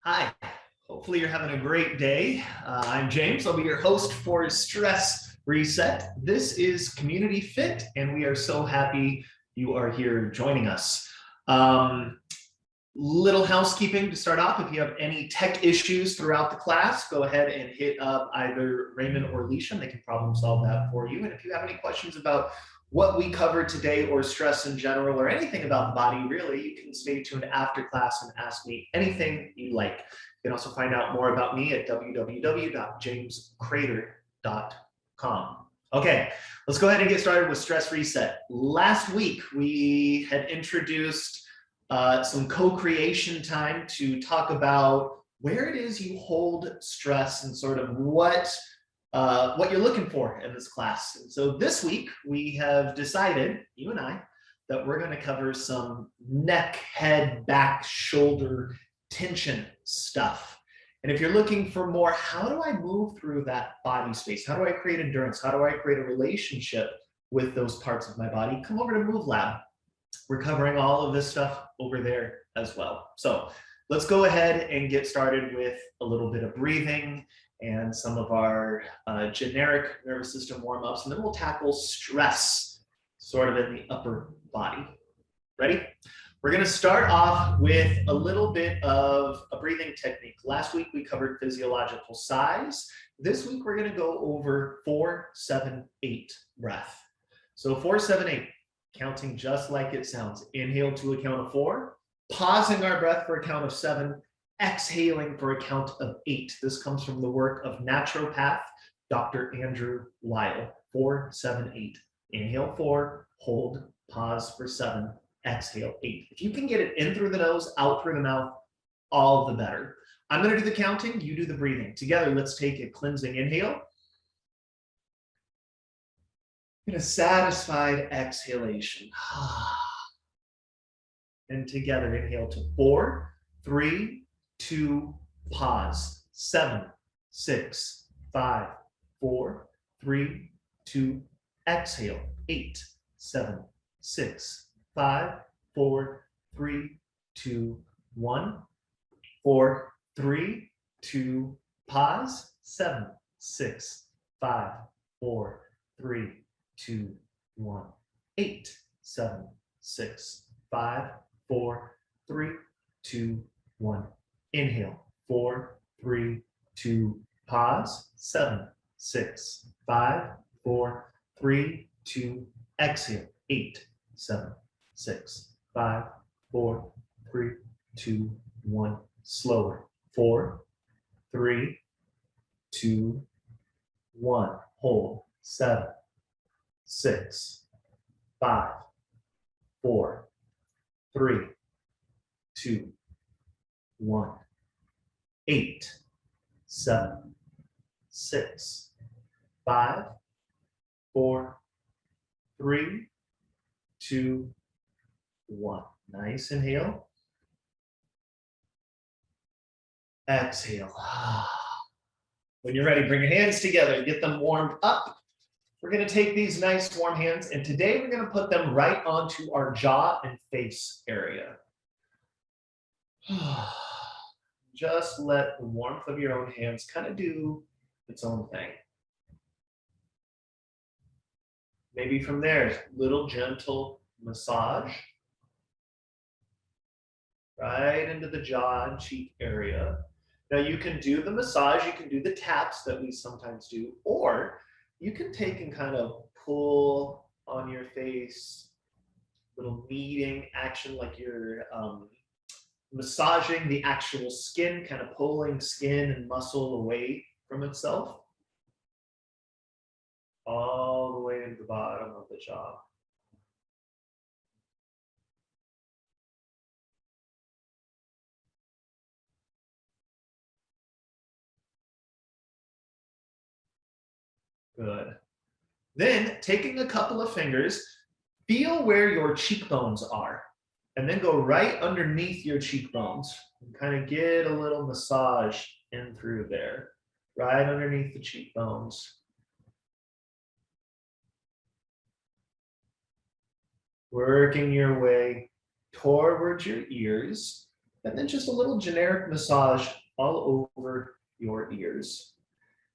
Hi, hopefully you're having a great day. I'm James. I'll be your host for Stress Reset. This is CommunityFIT, and we are so happy you are here joining us. Little housekeeping to start off. If you have any tech issues throughout the class, go ahead and hit up either Raymond or Alicia, and they can problem solve that for you. And if you have any questions about what we covered today or stress in general or anything about the body, really, you can stay tuned after class and ask me anything you like. You can also find out more about me at www.jamescrater.com. Okay, let's go ahead and get started with Stress Reset. Last week, we had introduced some co-creation time to talk about where it is you hold stress and sort of what you're looking for in this class. And so this week we have decided, you and I, that we're going to cover some neck, head, back, shoulder tension stuff. And if you're looking for more, how do I move through that body space? How do I create endurance? How do I create a relationship with those parts of my body? Come over to Move Lab. We're covering all of this stuff over there as well. So let's go ahead and get started with a little bit of breathing and some of our generic nervous system warm-ups, and then we'll tackle stress sort of in the upper body. Ready? We're going to start off with a little bit of a breathing technique. Last week we covered physiological size. This week we're going to go over 4-7-8 breath. So 4-7-8. Counting just like it sounds. Inhale to a count of 4, pausing our breath for a count of 7, exhaling for a count of 8. This comes from the work of naturopath Dr. Andrew Lyle. 4-7-8. Inhale 4, hold, pause for 7, exhale 8. If you can get it in through the nose, out through the mouth, all the better. I'm going to do the counting, you do the breathing. Together, let's take a cleansing inhale and a satisfied exhalation. And together, inhale to 4, 3, 2, pause. 7, 6, 5, 4, 3, 2, exhale. 8, 7, 6, 5, 4, 3, 2, 1. 4, 3, 2, pause. 7, 6, 5, 4, 3, 2, 1. 8, 7, 6, 5, 4, 3, 2, 1. Inhale. 4, 3, 2, pause. 7, 6, 5, 4, 3, 2, exhale. 8, 7, 6, 5, 4, 3, 2, 1. Slower. 4, 3, 2, 1. Hold. 7, 6, 5, 4, 3, 2, 1. 8, 7, 6, 5, 4, 3, 2, 1. Nice. Inhale. Exhale. When you're ready, bring your hands together, get them warmed up. We're going to take these nice warm hands, and today we're going to put them right onto our jaw and face area. Just let the warmth of your own hands kind of do its own thing. Maybe from there, little gentle massage right into the jaw and cheek area. Now you can do the massage, you can do the taps that we sometimes do, or you can take and kind of pull on your face, little kneading action like you're massaging the actual skin, kind of pulling skin and muscle away from itself. All the way into the bottom of the jaw. Good. Then taking a couple of fingers, feel where your cheekbones are, and then go right underneath your cheekbones and kind of get a little massage in through there, right underneath the cheekbones. Working your way towards your ears, And then just a little generic massage all over your ears.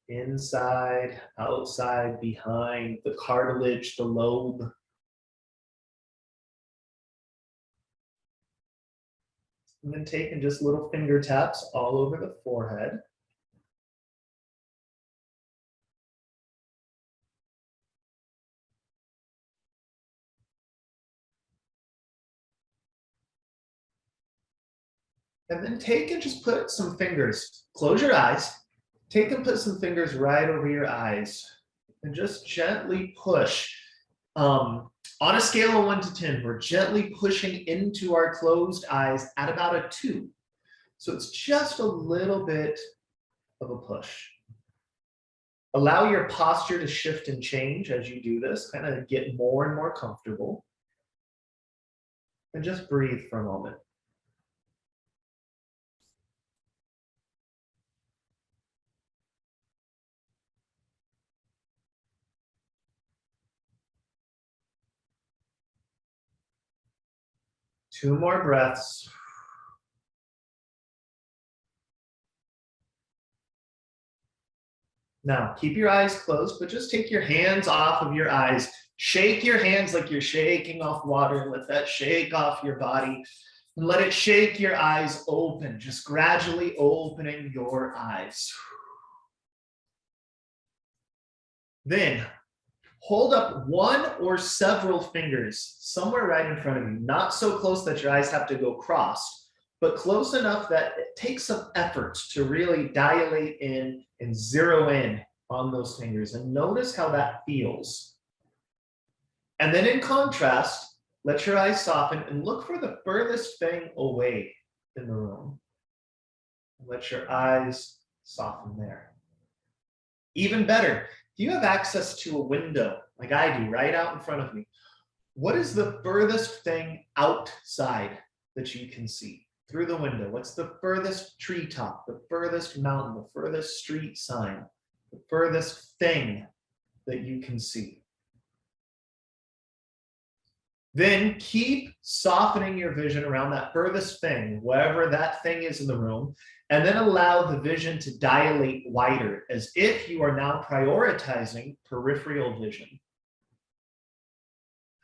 Inside, outside, behind, the cartilage, the lobe. And then taking just little finger taps all over the forehead. And then take and just put some fingers, close your eyes, take and put some fingers right over your eyes and just gently push. On a scale of 1 to 10, we're gently pushing into our closed eyes at about a 2. So it's just a little bit of a push. Allow your posture to shift and change as you do this, kind of get more and more comfortable. And just breathe for a moment. Two more breaths. Now, keep your eyes closed, but just take your hands off of your eyes. Shake your hands like you're shaking off water. Let that shake off your body. And let it shake your eyes open, just gradually opening your eyes. Then, hold up one or several fingers somewhere right in front of you, not so close that your eyes have to go crossed, but close enough that it takes some effort to really dilate in and zero in on those fingers and notice how that feels. And then in contrast, let your eyes soften and look for the furthest thing away in the room. Let your eyes soften there. Even better, if you have access to a window, like I do, right out in front of me, what is the furthest thing outside that you can see through the window? What's the furthest treetop, the furthest mountain, the furthest street sign, the furthest thing that you can see? Then keep softening your vision around that furthest thing, wherever that thing is in the room, and then allow the vision to dilate wider as if you are now prioritizing peripheral vision.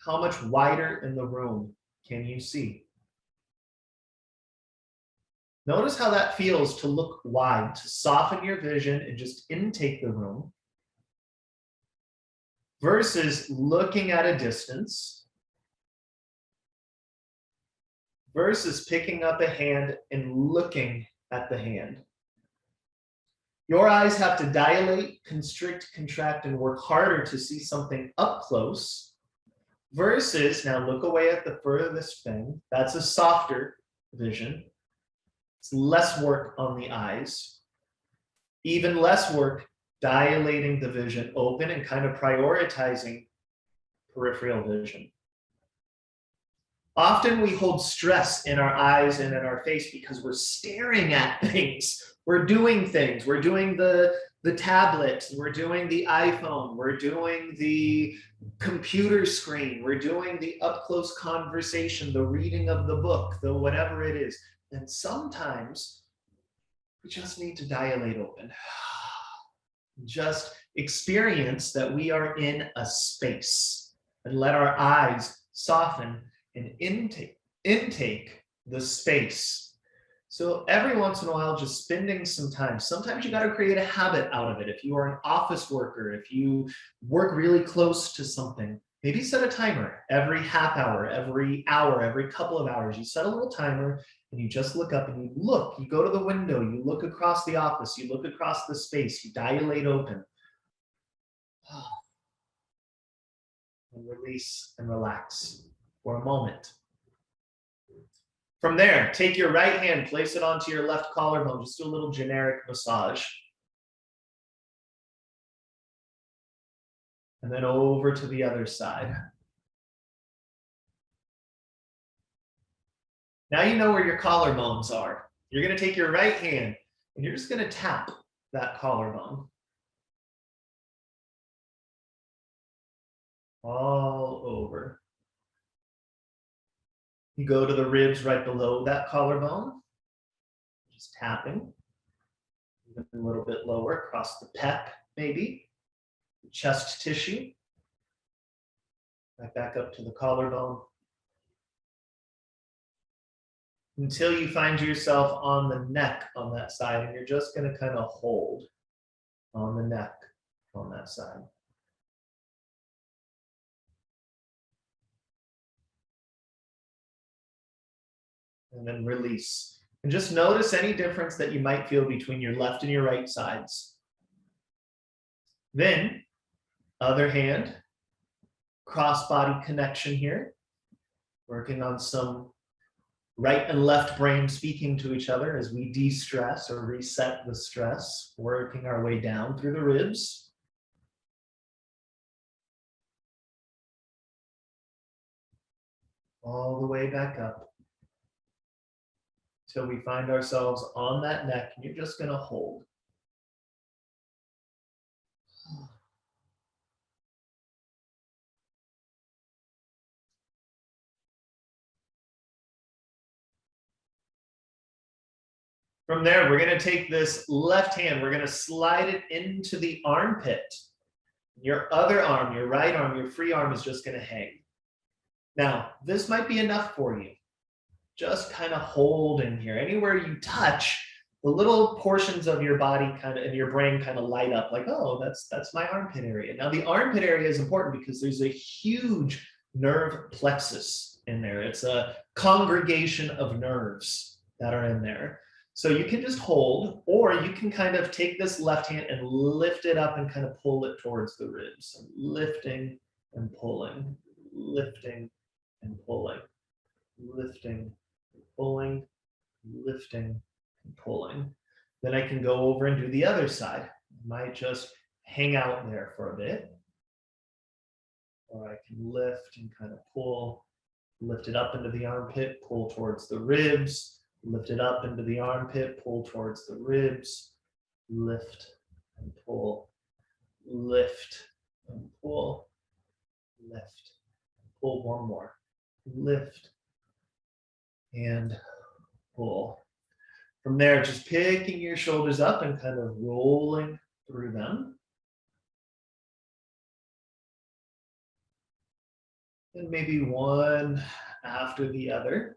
How much wider in the room can you see? Notice how that feels to look wide, to soften your vision and just intake the room versus looking at a distance versus picking up a hand and looking at the hand. Your eyes have to dilate, constrict, contract, and work harder to see something up close versus, now look away at the furthest thing. That's a softer vision. It's less work on the eyes. Even less work dilating the vision open and kind of prioritizing peripheral vision. Often we hold stress in our eyes and in our face because we're staring at things. We're doing things. We're doing the tablet. We're doing the iPhone. We're doing the computer screen. We're doing the up-close conversation, the reading of the book, the whatever it is. And sometimes we just need to dilate open. Just experience that we are in a space and let our eyes soften and intake the space. So every once in a while, just spending some time. Sometimes you got to create a habit out of it. If you are an office worker, if you work really close to something, maybe set a timer every half hour, every hour, every couple of hours. You set a little timer and you just look up and you look. You go to the window, you look across the office, you look across the space, you dilate open. And release and relax for a moment. From there, take your right hand, place it onto your left collarbone, just do a little generic massage. And then over to the other side. Now you know where your collarbones are. You're going to take your right hand and you're just going to tap that collarbone. All over. You go to the ribs right below that collarbone. Just tapping. Even a little bit lower across the pec, maybe. Chest tissue. Right back up to the collarbone. Until you find yourself on the neck on that side, and you're just going to kind of hold on the neck on that side. And then release. And just notice any difference that you might feel between your left and your right sides. Then, other hand, cross-body connection here. Working on some right and left brain speaking to each other as we de-stress or reset the stress, working our way down through the ribs. All the way back up till we find ourselves on that neck, and you're just going to hold. From there, we're going to take this left hand, we're going to slide it into the armpit. Your other arm, your right arm, your free arm is just going to hang. Now, this might be enough for you. Just kind of hold in here. Anywhere you touch, the little portions of your body kind of and your brain kind of light up like, oh, that's my armpit area. Now, the armpit area is important because there's a huge nerve plexus in there. It's a congregation of nerves that are in there. So you can just hold, or you can kind of take this left hand and lift it up and kind of pull it towards the ribs. So lifting and pulling, lifting and pulling, lifting, pulling, lifting, and pulling. Then I can go over and do the other side. I might just hang out there for a bit. Or I can lift and kind of pull, lift it up into the armpit, pull towards the ribs, lift it up into the armpit, pull towards the ribs, lift and pull, lift and pull, lift, pull one more, lift, and pull. From there, just picking your shoulders up and kind of rolling through them. And maybe one after the other.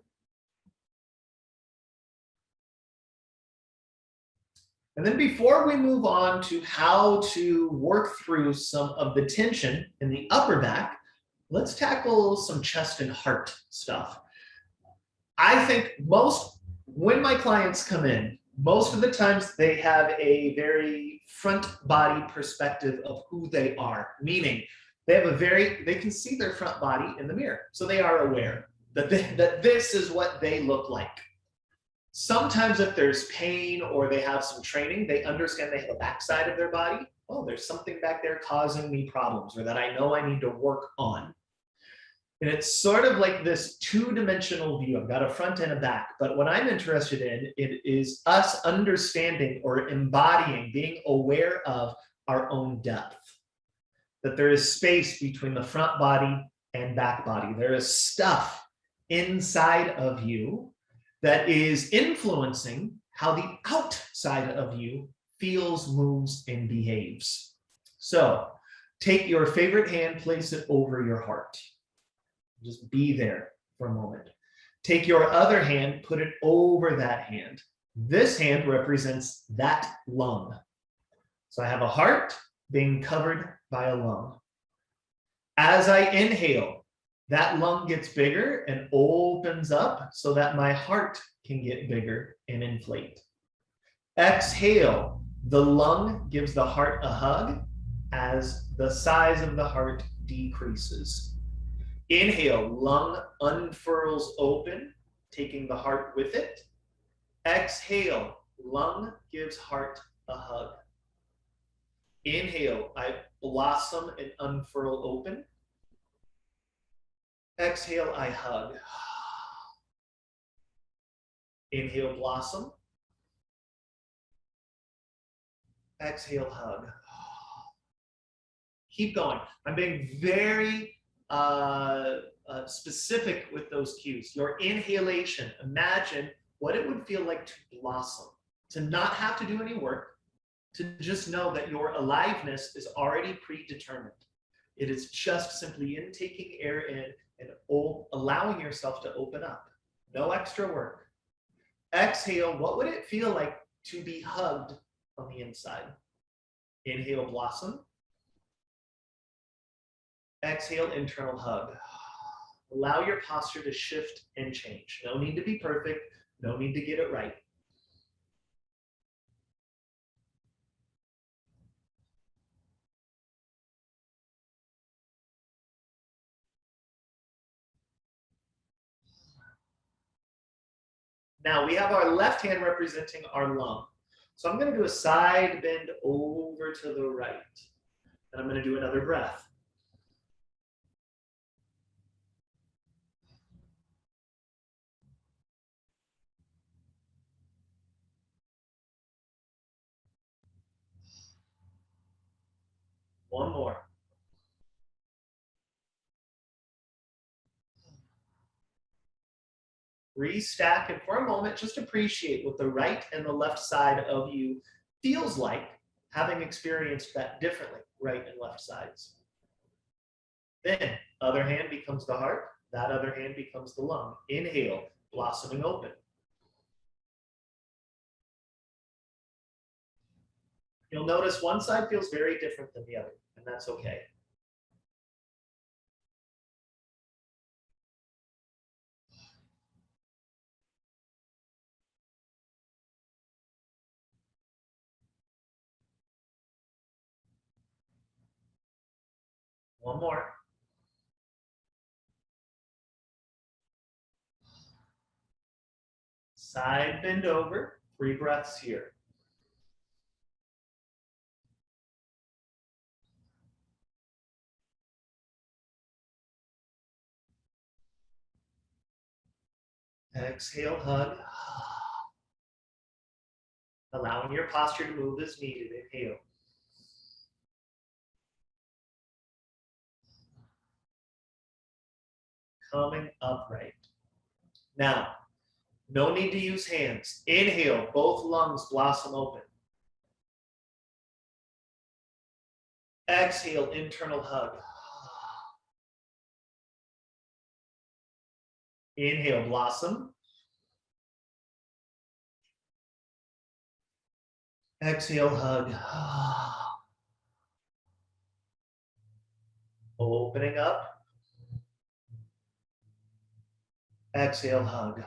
And then before we move on to how to work through some of the tension in the upper back, let's tackle some chest and heart stuff. I think when my clients come in, most of the times they have a very front body perspective of who they are, meaning they can see their front body in the mirror. So they are aware that this is what they look like. Sometimes if there's pain or they have some training, they understand they have a backside of their body. Oh, there's something back there causing me problems or that I know I need to work on. And it's sort of like this two-dimensional view. I've got a front and a back, but what I'm interested in, it is us understanding or embodying, being aware of our own depth. That there is space between the front body and back body. There is stuff inside of you that is influencing how the outside of you feels, moves, and behaves. So take your favorite hand, place it over your heart. Just be there for a moment. Take your other hand, put it over that hand. This hand represents that lung. So I have a heart being covered by a lung. As I inhale, that lung gets bigger and opens up so that my heart can get bigger and inflate. Exhale, the lung gives the heart a hug as the size of the heart decreases. Inhale, lung unfurls open, taking the heart with it. Exhale, lung gives heart a hug. Inhale, I blossom and unfurl open. Exhale, I hug. Inhale, blossom. Exhale, hug. Keep going. I'm being very specific with those cues. Your inhalation, imagine what it would feel like to blossom. to not have to do any work, to just know that your aliveness is already predetermined. It is just simply intaking air in and allowing yourself to open up. No extra work. Exhale, what would it feel like to be hugged on the inside? Inhale, blossom. Exhale, internal hug. Allow your posture to shift and change. No need to be perfect. No need to get it right. Now we have our left hand representing our lung. So I'm going to do a side bend over to the right. And I'm going to do another breath. One more. Restack, and for a moment, just appreciate what the right and the left side of you feels like, having experienced that differently, right and left sides. Then, other hand becomes the heart, that other hand becomes the lung. Inhale, blossoming open. You'll notice one side feels very different than the other, and that's okay. One more. Side bend over, 3 breaths here. Exhale, hug. Allowing your posture to move as needed. Inhale. Coming upright. Now, no need to use hands. Inhale, both lungs blossom open. Exhale, internal hug. Inhale, blossom. Exhale, hug. Opening up. Exhale, hug.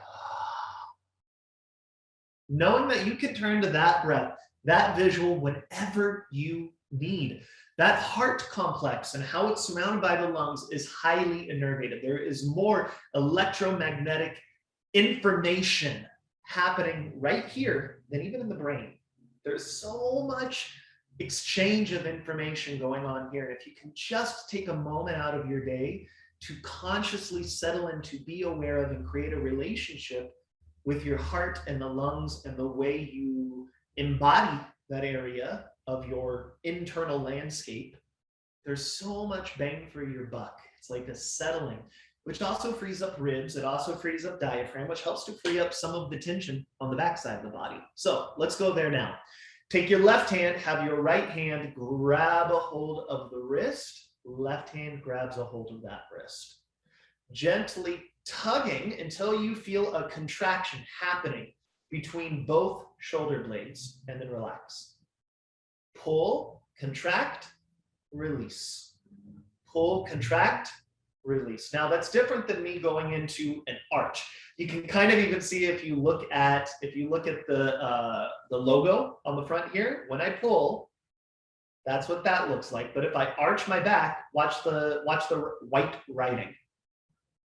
Knowing that you can turn to that breath, that visual, whenever you need. That heart complex and how it's surrounded by the lungs is highly innervated. There is more electromagnetic information happening right here than even in the brain. There's so much exchange of information going on here. And if you can just take a moment out of your day to consciously settle in, to be aware of and create a relationship with your heart and the lungs and the way you embody that area of your internal landscape, there's so much bang for your buck. It's like a settling, which also frees up ribs. It also frees up diaphragm, which helps to free up some of the tension on the backside of the body. So let's go there now. Take your left hand, have your right hand grab a hold of the wrist. Left hand grabs a hold of that wrist. Gently tugging until you feel a contraction happening between both shoulder blades, and then relax. Pull, contract, release. Pull, contract, release. Now that's different than me going into an arch. You can kind of even see if you look at the logo on the front here. When I pull, that's what that looks like. But if I arch my back, watch the white writing.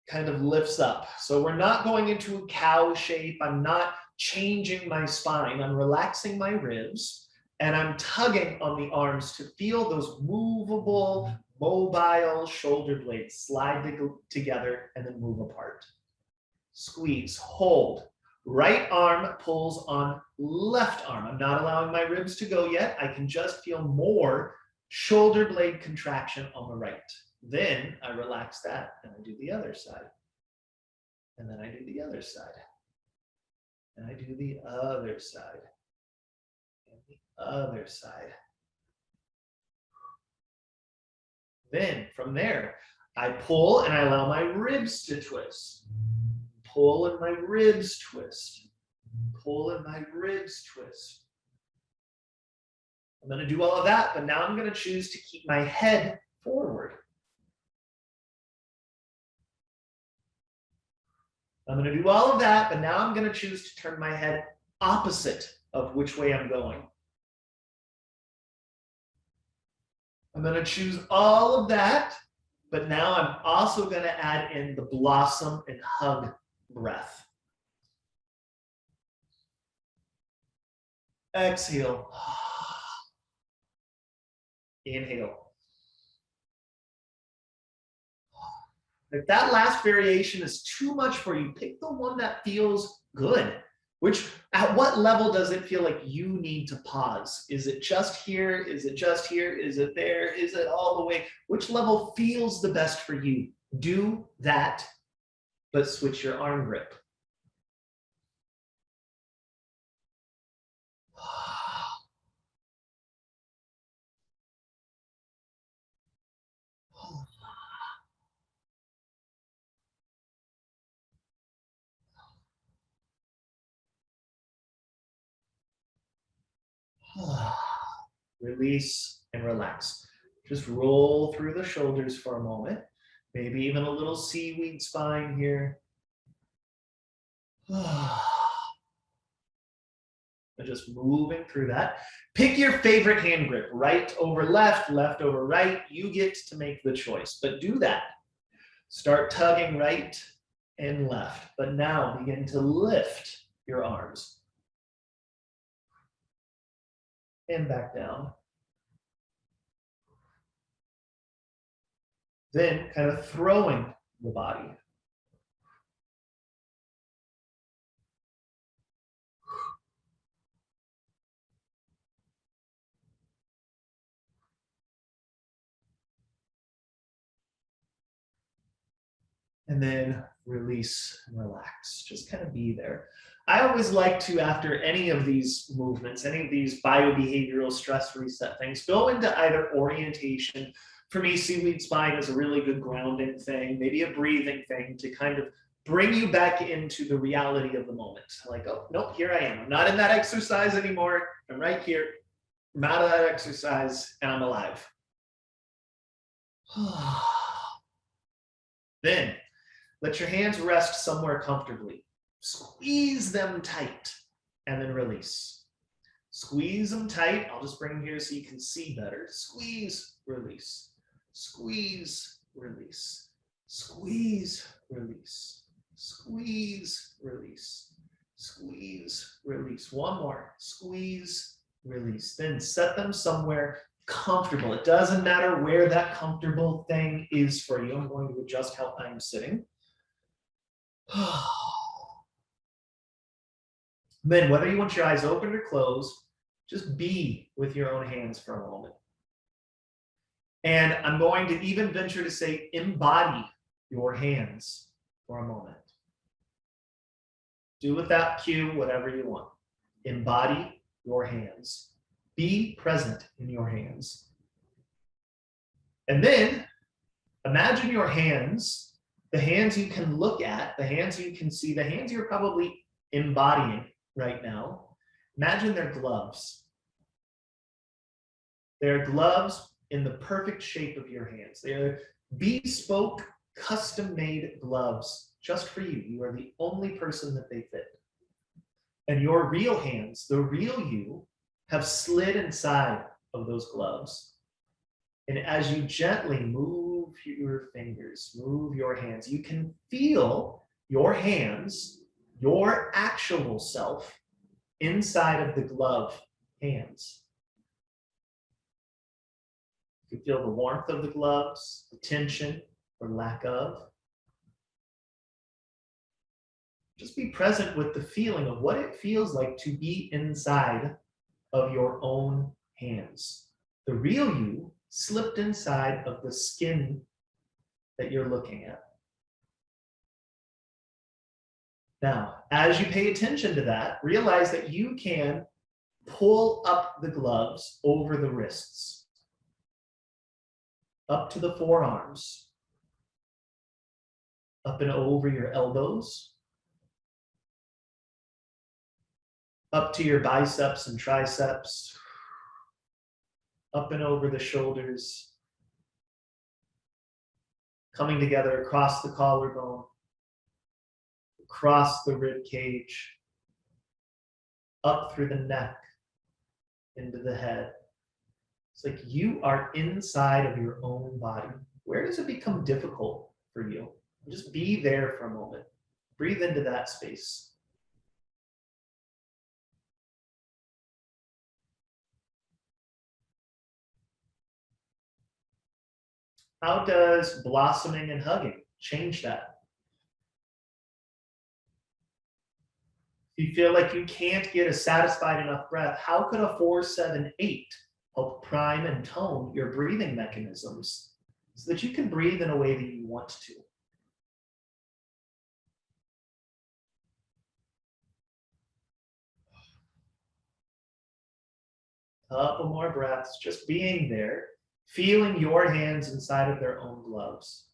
Kind of lifts up. So we're not going into a cow shape. I'm not changing my spine. I'm relaxing my ribs and I'm tugging on the arms to feel those movable, mobile shoulder blades slide together and then move apart. Squeeze, hold. Right arm pulls on left arm. I'm not allowing my ribs to go yet. I can just feel more shoulder blade contraction on the right. Then I relax that and I do the other side. And then I do the other side. And I do the other side. And the other side. Then from there, I pull and I allow my ribs to twist. Pull and my ribs twist. Pull and my ribs twist. I'm going to do all of that, but now I'm going to choose to keep my head forward. I'm going to do all of that, but now I'm going to choose to turn my head opposite of which way I'm going. I'm going to choose all of that, but now I'm also going to add in the blossom and hug breath. Exhale. Inhale. If that last variation is too much for you, pick the one that feels good. At what level does it feel like you need to pause? Is it just here? Is it just here? Is it there? Is it all the way? Which level feels the best for you? Do that, but switch your arm grip. Release and relax. Just roll through the shoulders for a moment. Maybe even a little seaweed spine here. And just moving through that. Pick your favorite hand grip, right over left, left over right. You get to make the choice, but do that. Start tugging right and left, but now begin to lift your arms. And back down. Then kind of throwing the body. And then release and relax. Just kind of be there. I always like to, after any of these movements, any of these biobehavioral stress reset things, go into either orientation. For me, seaweed spine is a really good grounding thing, maybe a breathing thing to kind of bring you back into the reality of the moment. Like, oh, nope, here I am. I'm not in that exercise anymore. I'm right here. I'm out of that exercise and I'm alive. Then let your hands rest somewhere comfortably. Squeeze them tight and then release. Squeeze them tight. I'll just bring them here so you can see better. Squeeze, release. Squeeze, release. Squeeze, release. Squeeze, release. Squeeze, release. One more. Squeeze, release. Then set them somewhere comfortable. It doesn't matter where that comfortable thing is for you. I'm going to adjust how I'm sitting. Then whether you want your eyes open or closed, just be with your own hands for a moment. And I'm going to even venture to say embody your hands for a moment. Do with that cue whatever you want. Embody your hands. Be present in your hands. And then imagine your hands, the hands you can look at, the hands you can see, the hands you're probably embodying right now. Imagine they're gloves. They're gloves in the perfect shape of your hands. They're bespoke, custom-made gloves just for you. You are the only person that they fit. And your real hands, the real you, have slid inside of those gloves. And as you gently move your fingers, move your hands, you can feel your hands, your actual self, inside of the glove hands. You can feel the warmth of the gloves, the tension or lack of. Just be present with the feeling of what it feels like to be inside of your own hands. The real you slipped inside of the skin that you're looking at. Now, as you pay attention to that, realize that you can pull up the gloves over the wrists, up to the forearms, up and over your elbows, up to your biceps and triceps, up and over the shoulders, coming together across the collarbone, across the rib cage, up through the neck, into the head. It's like you are inside of your own body. Where does it become difficult for you? Just be there for a moment. Breathe into that space. How does blossoming and hugging change that? If you feel like you can't get a satisfied enough breath, how could a 4-7-8 help prime and tone your breathing mechanisms so that you can breathe in a way that you want to? A couple more breaths, just being there, feeling your hands inside of their own gloves.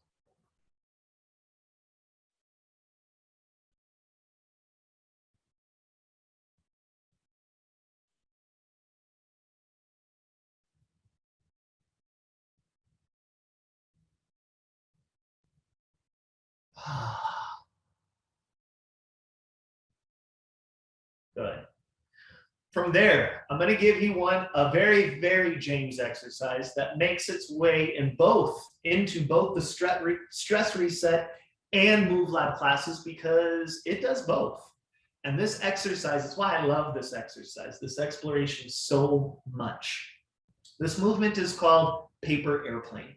Good. From there, I'm going to give you a very, very James exercise that makes its way into both the stress reset and Move Lab classes because it does both. And this exercise is why I love this exercise, this exploration so much. This movement is called paper airplane.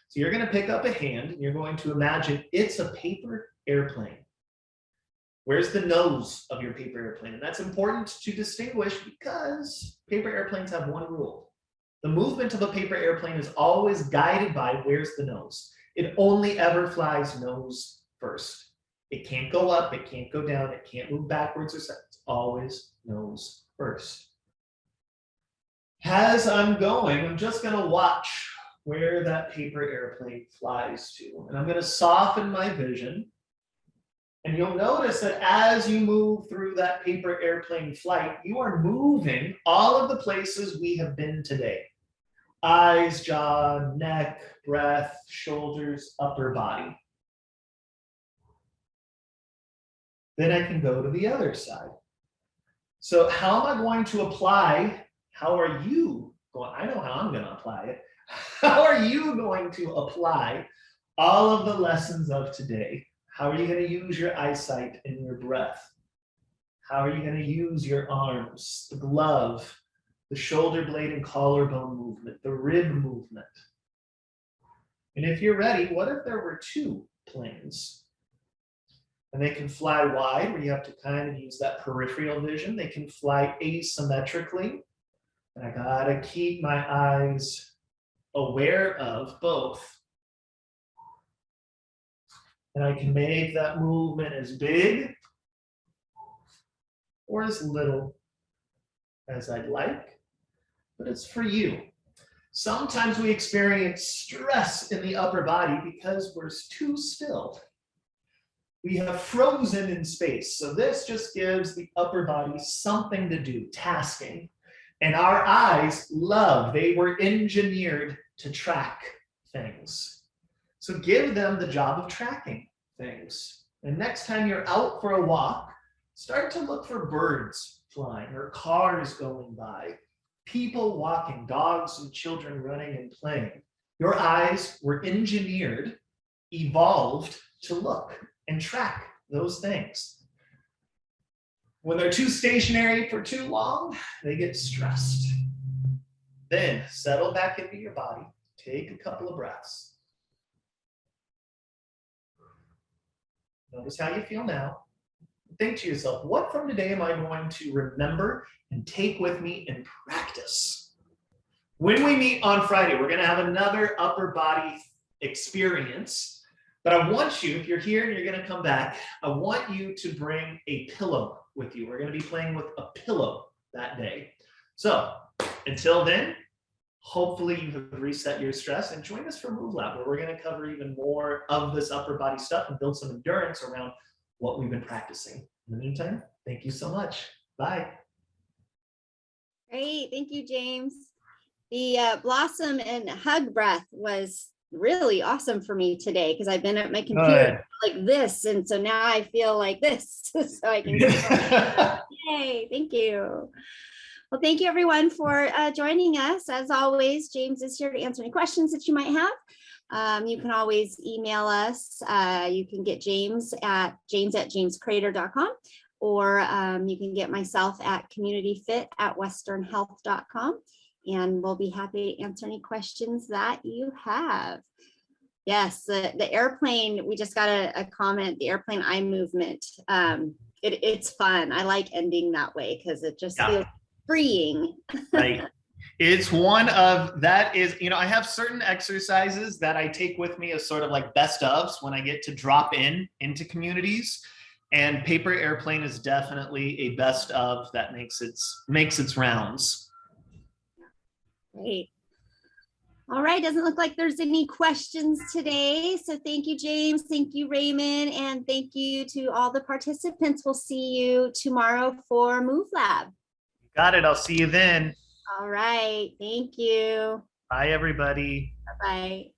So you're going to pick up a hand and you're going to imagine it's a paper airplane. Where's the nose of your paper airplane? And that's important to distinguish because paper airplanes have one rule. The movement of a paper airplane is always guided by where's the nose. It only ever flies nose first. It can't go up, it can't go down, it can't move backwards or sideways. It's always nose first. As I'm going, I'm just going to watch where that paper airplane flies to. And I'm going to soften my vision. And you'll notice that as you move through that paper airplane flight, you are moving all of the places we have been today. Eyes, jaw, neck, breath, shoulders, upper body. Then I can go to the other side. So how am I going to apply? How are you going? I know how I'm going to apply it. How are you going to apply all of the lessons of today? How are you going to use your eyesight and your breath? How are you going to use your arms, the glove, the shoulder blade and collarbone movement, the rib movement? And if you're ready, what if there were two planes? And they can fly wide, where you have to kind of use that peripheral vision. They can fly asymmetrically. And I gotta keep my eyes aware of both. And I can make that movement as big or as little as I'd like, but it's for you. Sometimes we experience stress in the upper body because we're too still. We have frozen in space. So this just gives the upper body something to do, tasking. And our eyes they were engineered to track things. So give them the job of tracking things. And next time you're out for a walk, start to look for birds flying or cars going by, people walking, dogs and children running and playing. Your eyes were engineered, evolved to look and track those things. When they're too stationary for too long, they get stressed. Then settle back into your body, take a couple of breaths. Notice how you feel now. Think to yourself, what from today am I going to remember and take with me and practice? When we meet on Friday, we're going to have another upper body experience. But I want you, if you're here and you're going to come back, I want you to bring a pillow with you. We're going to be playing with a pillow that day. So until then, hopefully you have reset your stress, and join us for Move Lab, where we're going to cover even more of this upper body stuff and build some endurance around what we've been practicing. In the meantime, thank you so much. Bye. Great. Thank you, James. The blossom and hug breath was really awesome for me today, because I've been at my computer like this, and so now I feel like this, so I can yay, thank you. Well, thank you everyone for joining us. As always, James is here to answer any questions that you might have. You can always email us. You can get James at jamescrater.com, or you can get myself at CommunityFIT@westernhealth.com. And we'll be happy to answer any questions that you have. Yes, the airplane, we just got a comment, the airplane eye movement. It's fun. I like ending that way because it just feels freeing. Right. It's one of, that is, you know, I have certain exercises that I take with me as sort of like best ofs when I get to drop into communities. And paper airplane is definitely a best of that makes its rounds. Great. All right, doesn't look like there's any questions today. So thank you, James. Thank you, Raymond. And thank you to all the participants. We'll see you tomorrow for Move Lab. Got it. I'll see you then. All right. Thank you. Bye, everybody. Bye-bye.